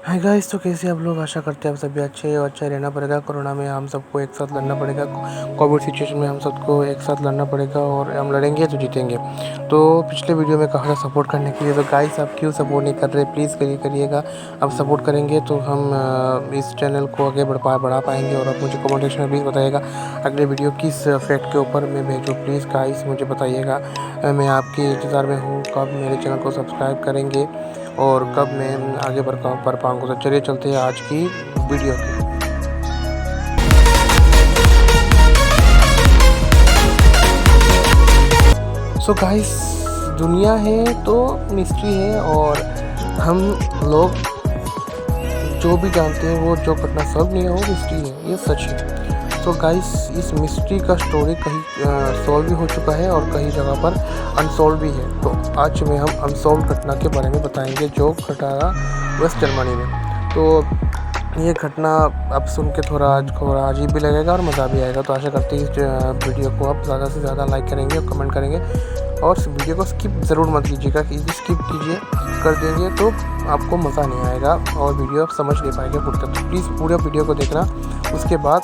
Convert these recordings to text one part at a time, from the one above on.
Hi guys, तो कैसे आप लोग? आशा करते हैं आप सभी अच्छे और अच्छा रहना पड़ेगा। कोरोना में हम सबको एक साथ लड़ना पड़ेगा। कोविड सिचुएशन में हम सबको एक साथ लड़ना पड़ेगा और हम लड़ेंगे तो जीतेंगे। तो पिछले वीडियो में कहा था सपोर्ट करने के लिए, तो गाइस आप क्यों सपोर्ट नहीं कर रहे? प्लीज़ करिएगा। आप सपोर्ट करेंगे तो हम इस चैनल को आगे बढ़ा पाएंगे। और आप मुझे कमेंट सेक्शन में प्लीज़ बताइएगा अगले वीडियो किस फैक्ट के ऊपर मैं भेजूँ। प्लीज़ गाइस मुझे बताइएगा। मैं आपके इंतज़ार में हूँ। कब मेरे चैनल को सब्सक्राइब करेंगे और कब मैं आगे बढ़ पाऊँगा। तो चलिए चलते हैं आज की वीडियो की। सो गाइस, दुनिया है तो मिस्ट्री है, और हम लोग जो भी जानते हैं वो जो घटना सब नहीं है वो मिस्ट्री है, ये सच है। तो गाइस, इस मिस्ट्री का स्टोरी कहीं सॉल्व भी हो चुका है और कहीं जगह पर अनसॉल्व भी है। तो आज में हम अनसॉल्व घटना के बारे में बताएंगे जो घटा वेस्ट जर्मनी में। तो ये घटना अब सुन के थोड़ा अजीब भी लगेगा और मज़ा भी आएगा। तो आशा करते हैं इस वीडियो को आप ज़्यादा से ज़्यादा लाइक करेंगे और कमेंट करेंगे, और इस वीडियो को स्किप ज़रूर मत कीजिएगा। कि यदि स्किप कीजिए कर देंगे तो आपको मज़ा नहीं आएगा और वीडियो आप समझ नहीं पाएंगे पूरी तरह। तो प्लीज़ पूरे वीडियो को देखना। उसके बाद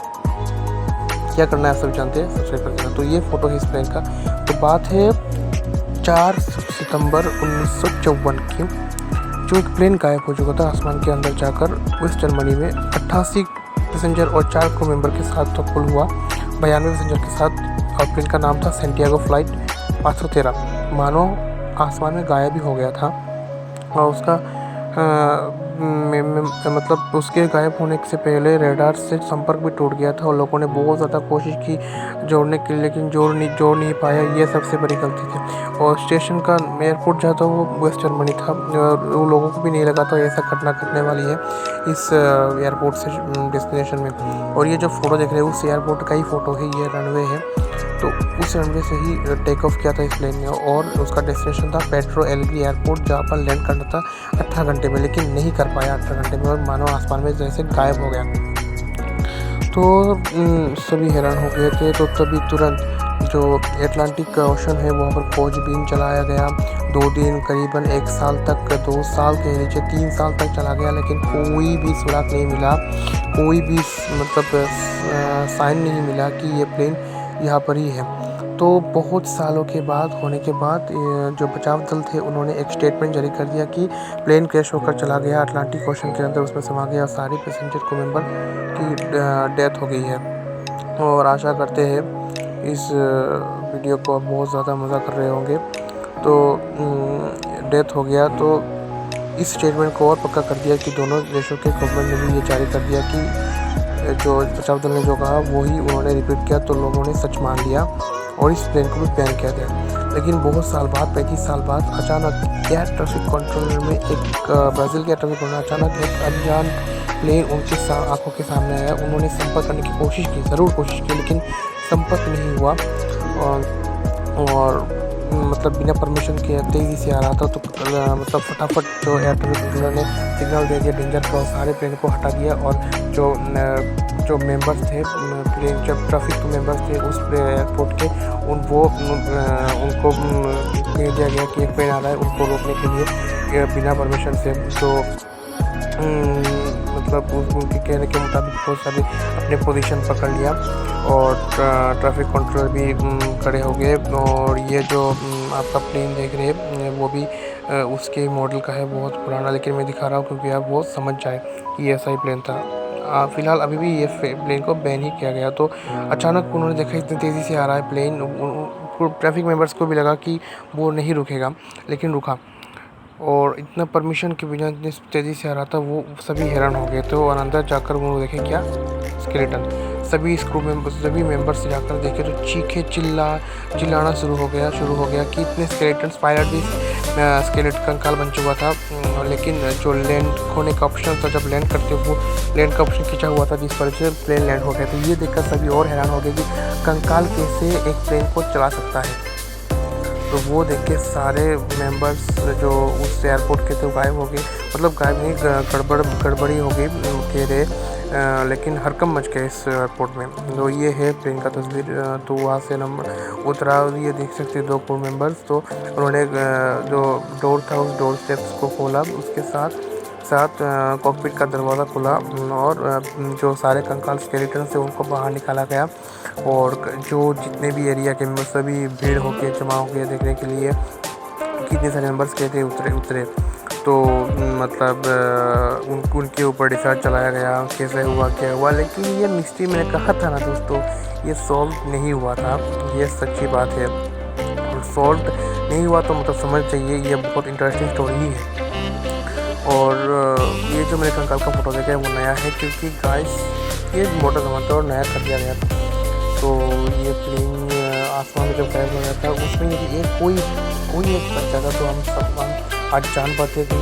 क्या करना है आप सभी जानते हैं, सब्सक्राइब कर देना। तो ये फ़ोटो है इस प्लेन का। तो बात है 4 सितंबर 1954 की, जो एक प्लेन गायब हो चुका था आसमान के अंदर जाकर वेस्ट जर्मनी में 88 पैसेंजर और 4 क्रू मेंबर के साथ तो पुल हुआ 92 पैसेंजर के साथ। और प्लेन का नाम था सेंटियागो फ्लाइट 513। मानो आसमान में गायब ही हो गया था। और उसका मतलब उसके गायब होने से पहले रेडार से संपर्क भी टूट गया था और लोगों ने बहुत ज़्यादा कोशिश की जोड़ने के लिए, लेकिन जोड़ नहीं पाया। ये सबसे बड़ी गलती थी। और स्टेशन का एयरपोर्ट जहाँ था वो वेस्ट जर्मनी था, और वो लोगों को भी नहीं लगा था ऐसा घटना घटने वाली है इस एयरपोर्ट से डेस्टिनेशन में। और ये जो फ़ोटो देख रहे हैं उस एयरपोर्ट का ही फ़ोटो है, ये रनवे है। तो उस रनवे से ही टेक ऑफ किया था इस प्लेन ने, और उसका डेस्टिनेशन था पेट्रो एलवी एयरपोर्ट, जहाँ पर लैंड करना था 18 घंटे में, लेकिन नहीं कर पाया 18 घंटे में, और मानो आसमान में जैसे गायब हो गया। तो सभी हैरान हो गए थे। तो तभी तुरंत जो एटलांटिक ओशन है वहाँ पर खोजबीन चलाया गया। 2 दिन करीबन 1 साल तक, 2 साल के नीचे 3 साल तक चला गया, लेकिन कोई भी सुराग नहीं मिला, कोई भी मतलब साइन नहीं मिला कि ये प्लेन यहाँ पर ही है। तो बहुत सालों के बाद होने के बाद जो बचाव दल थे उन्होंने एक स्टेटमेंट जारी कर दिया कि प्लेन क्रैश होकर चला गया अटलांटिक ओशन के अंदर, उसमें समा गया, सारे पैसेंजर को मेंबर की डेथ हो गई है। और आशा करते हैं इस वीडियो को आप बहुत ज़्यादा मज़ा कर रहे होंगे। तो डेथ हो गया, तो इस स्टेटमेंट को और पक्का कर दिया कि दोनों देशों के गवर्नमेंट ने भी ये जारी कर दिया कि जो बचाव दल ने जो कहा वही उन्होंने रिपीट किया। तो लोगों ने सच मान लिया और इस प्लेन को भी बैन किया गया। लेकिन बहुत साल बाद, 35 साल बाद, अचानक एयर ट्रैफिक कंट्रोलर में एक ब्राज़ील के एयर ट्रैफिक कंट्रोलर अचानक एक अनजान प्लेन उनके आंखों के सामने आया। उन्होंने संपर्क करने की कोशिश की, ज़रूर कोशिश की, लेकिन संपर्क नहीं हुआ। और मतलब बिना परमिशन के तेज़ी से आ रहा था। तो मतलब फटाफट जो एयर ट्रैफिक कंट्रोलर ने सिग्नल दे दिया डेंजर क्रॉस, सारे प्लेन को हटा दिया। और जो मेंबर्स थे प्लेन, जब ट्रैफिक मेंबर्स थे उस एयरपोर्ट के, उनको कह दिया गया कि एक प्लेन आ रहा है, उनको रोकने के लिए बिना परमिशन से। तो मतलब उनके कहने के मुताबिक बहुत सारे अपने पोजीशन पकड़ लिया और ट्रैफिक कंट्रोलर भी खड़े हो गए। और ये जो आपका प्लेन देख रहे हैं वो भी उसके मॉडल का है, बहुत पुराना, लेकिन मैं दिखा रहा हूँ क्योंकि आप वो समझ जाए कि ऐसा ही प्लेन था। फ़िलहाल अभी भी ये प्लेन को बैन ही किया गया। तो अचानक उन्होंने देखा इतनी तेज़ी से आ रहा है प्लेन, ट्रैफिक मेंबर्स को भी लगा कि वो नहीं रुकेगा, लेकिन रुका। और इतना परमिशन के बिना इतनी तेज़ी से आ रहा था, वो सभी हैरान हो गए थे। और अंदर जाकर वो देखे क्या, स्केलेटन। सभी सभी मेंबर्स जाकर देखे तो चीखे चिल्लाना शुरू हो गया कि इतने स्केलेटन्स, पायलट भी स्केलेट कंकाल बन चुका था। लेकिन जो लैंड होने का ऑप्शन था, जब लैंड करते वो लैंड का ऑप्शन खींचा हुआ था, जिस पर से प्लेन लैंड हो गया। तो ये देखकर सभी और हैरान हो गए कि कंकाल कैसे एक प्लेन को चला सकता है। तो वो देख के सारे मेंबर्स जो उस एयरपोर्ट के थे गायब हो गए, मतलब गायब नहीं, गड़बड़ी हो गई कह रहे, लेकिन हरकम मच गया इस एयरपोर्ट में। तो ये है प्लेन का तस्वीर। तो वहाँ से नंबर उतरा, ये देख सकते 2 क्रू मेंबर्स। तो उन्होंने जो डोर था उस डोर स्टेप्स को खोला, उसके साथ साथ कॉकपिट का दरवाज़ा खुला और जो सारे कंकाल स्केलेटन थे उनको बाहर निकाला गया और जो जितने भी एरिया के मेंबर सभी भीड़ होके जमा हो गए देखने के लिए कितने सारे मेंबर्स कैसे उतरे। तो मतलब उनके ऊपर रिसर्च चलाया गया कैसे हुआ क्या हुआ, लेकिन ये मिस्ट्री मैंने कहा था ना दोस्तों, ये सॉल्व नहीं हुआ था। ये सच्ची बात है, सॉल्व नहीं हुआ तो मतलब समझ चाहिए ये बहुत इंटरेस्टिंग स्टोरी ही है। और ये जो मैंने कंकाल का फोटो देखा है वो नया है, क्योंकि गाइस ये मोटा जमाता और नया कर दिया गया था। तो ये प्लेन आसमान में जब गायब हो गया था उसमें यदि एक कोई एक बच्चा था तो हम सब आज जान पाते थे।